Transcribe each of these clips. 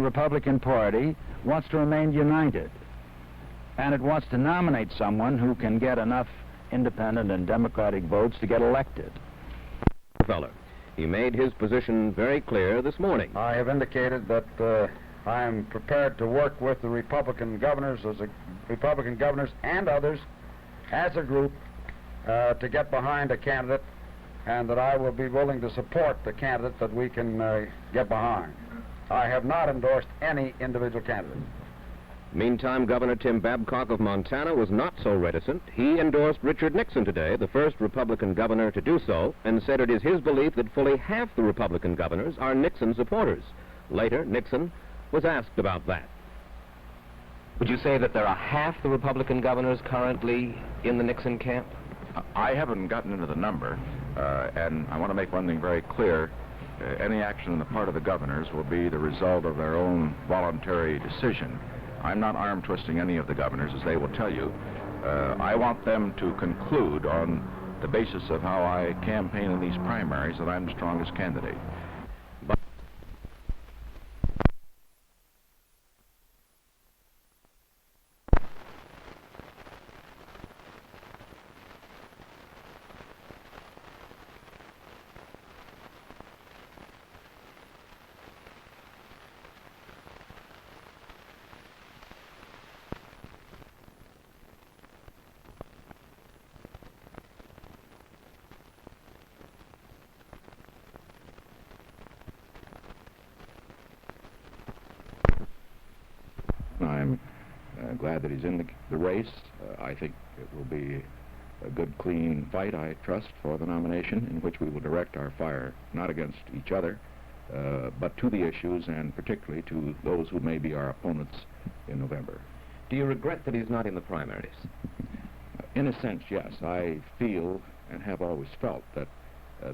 Republican Party wants to remain united, and it wants to nominate someone who can get enough independent and Democratic votes to get elected. Rockefeller. He made his position very clear this morning. I have indicated that I am prepared to work with the Republican governors and others as a group to get behind a candidate, and that I will be willing to support the candidate that we can get behind. I have not endorsed any individual candidate. Meantime, Governor Tim Babcock of Montana was not so reticent. He endorsed Richard Nixon today, the first Republican governor to do so, and said it is his belief that fully half the Republican governors are Nixon supporters. Later, Nixon was asked about that. Would you say that there are half the Republican governors currently in the Nixon camp? I haven't gotten into the number, and I want to make one thing very clear. Any action on the part of the governors will be the result of their own voluntary decision. I'm not arm twisting any of the governors, as they will tell you. I want them to conclude on the basis of how I campaign in these primaries that I'm the strongest candidate. I'm glad that he's in the race. I think it will be a good, clean fight, I trust, for the nomination, in which we will direct our fire not against each other, but to the issues, and particularly to those who may be our opponents in November. Do you regret that he's not in the primaries? In a sense, yes. I feel and have always felt that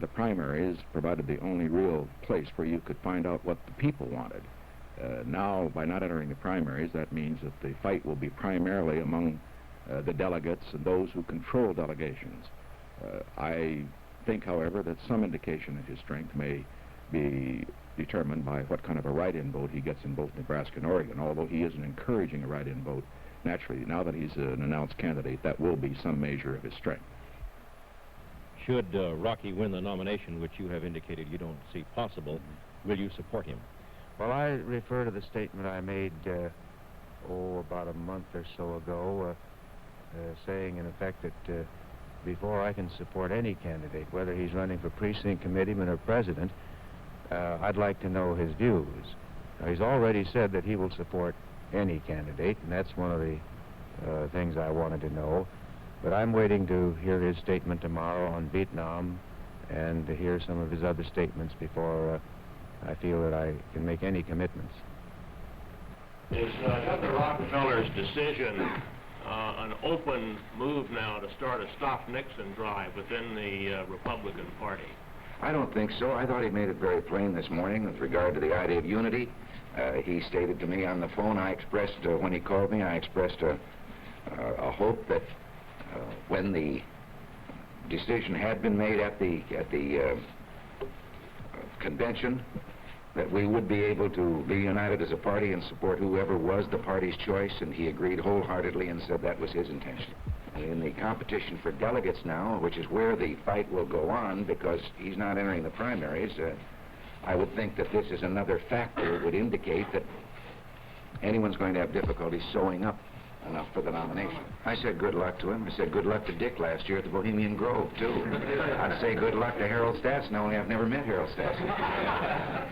the primaries provided the only real place where you could find out what the people wanted. Now, by not entering the primaries, that means that the fight will be primarily among the delegates and those who control delegations. I think, however, that some indication of his strength may be determined by what kind of a write-in vote he gets in both Nebraska and Oregon, although he isn't encouraging a write-in vote. Naturally, now that he's an announced candidate, that will be some measure of his strength. Should Rocky win the nomination, which you have indicated you don't see possible, will you support him? Well, I refer to the statement I made, about a month or so ago, saying, in effect, that before I can support any candidate, whether he's running for precinct committeeman or president, I'd like to know his views. Now, he's already said that he will support any candidate, and that's one of the things I wanted to know. But I'm waiting to hear his statement tomorrow on Vietnam and to hear some of his other statements before I feel that I can make any commitments. Is Governor Rockefeller's decision an open move now to start a Stop Nixon drive within the Republican Party? I don't think so. I thought he made it very plain this morning with regard to the idea of unity. He stated to me on the phone, when he called me, I expressed a hope that when the decision had been made at the convention, that we would be able to be united as a party and support whoever was the party's choice, and he agreed wholeheartedly and said that was his intention. In the competition for delegates now, which is where the fight will go on because he's not entering the primaries, I would think that this is another factor that would indicate that anyone's going to have difficulty sewing up enough for the nomination. I said good luck to him. I said good luck to Dick last year at the Bohemian Grove, too. I'd say good luck to Harold Stasson, only I've never met Harold Stasson.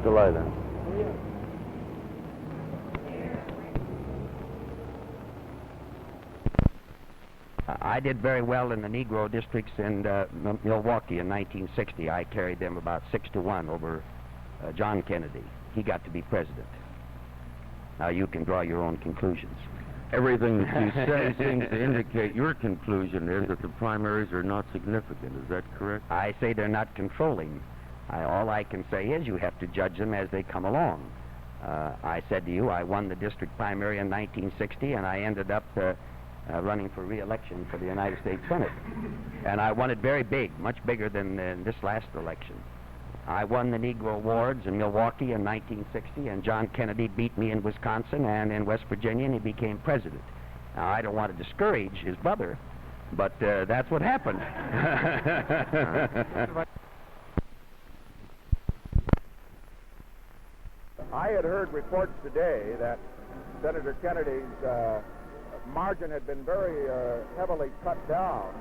delay then. I did very well in the Negro districts in Milwaukee in 1960. I carried them about 6-1 over John Kennedy. He got to be president. Now you can draw your own conclusions. Everything that you say seems to indicate your conclusion is that the primaries are not significant. Is that correct? I say they're not controlling. All I can say is you have to judge them as they come along. I said to you I won the district primary in 1960, and I ended up running for re-election for the United States Senate. And I won it very big, much bigger than this last election. I won the Negro wards in Milwaukee in 1960, and John Kennedy beat me in Wisconsin and in West Virginia, and he became president. Now, I don't want to discourage his brother, but that's what happened. I had heard reports today that Senator Kennedy's margin had been very heavily cut down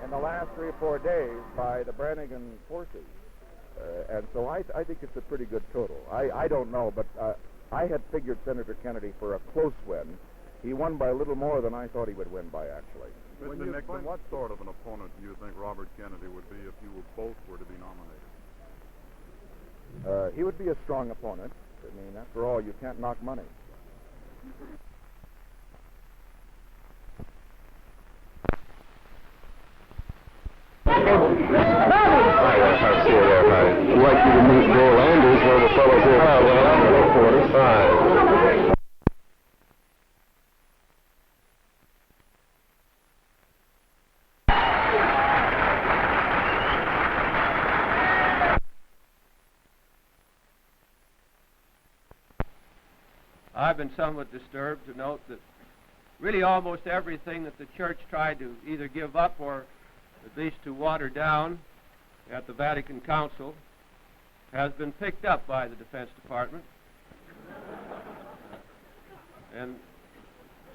in the last 3 or 4 days by the Brannigan forces. And so I think it's a pretty good total. I don't know, but I had figured Senator Kennedy for a close win. He won by a little more than I thought he would win by, actually. Mr. Nixon, what sort of an opponent do you think Robert Kennedy would be if you both were to be nominated? He would be a strong opponent. I mean, after all, you can't knock money. I'd like you to meet Bill Anders, one of the fellows here. I've been somewhat disturbed to note that really almost everything that the church tried to either give up or at least to water down at the Vatican Council has been picked up by the Defense Department. In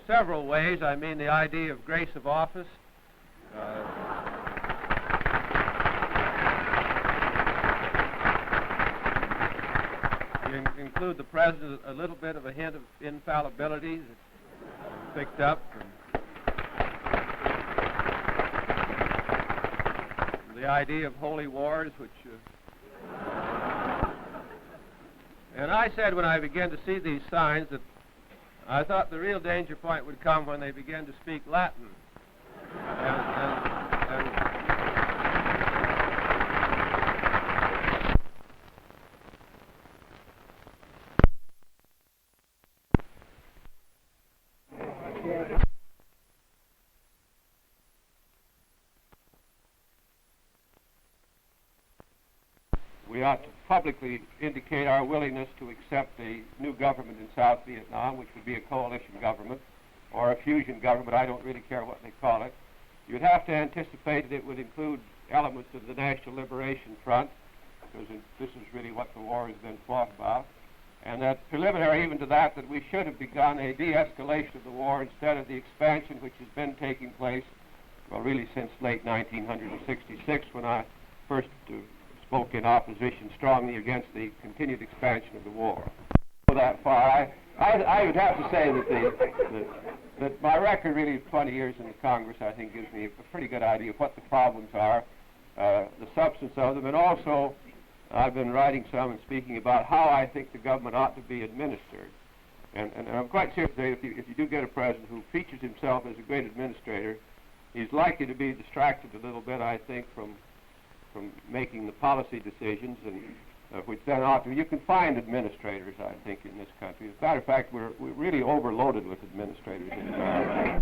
several ways, I mean the idea of grace of office, you include the President, a little bit of a hint of infallibility that's picked up. The idea of holy wars, which... and I said when I began to see these signs that I thought the real danger point would come when they began to speak Latin. We ought to publicly indicate our willingness to accept a new government in South Vietnam, which would be a coalition government or a fusion government. I don't really care what they call it. You'd have to anticipate that it would include elements of the National Liberation Front, because this is really what the war has been fought about, and that preliminary even to that, that we should have begun a de-escalation of the war instead of the expansion which has been taking place, well, really since late 1966, when I first spoke in opposition strongly against the continued expansion of the war. Go that far, I would have to say that my record really of 20 years in the Congress, I think, gives me a pretty good idea of what the problems are, the substance of them, and also I've been writing some and speaking about how I think the government ought to be administered. And I'm quite serious today, if you do get a president who features himself as a great administrator, he's likely to be distracted a little bit, I think, from making the policy decisions, and which then ought to. You can find administrators, I think, in this country. As a matter of fact, we're really overloaded with administrators in America.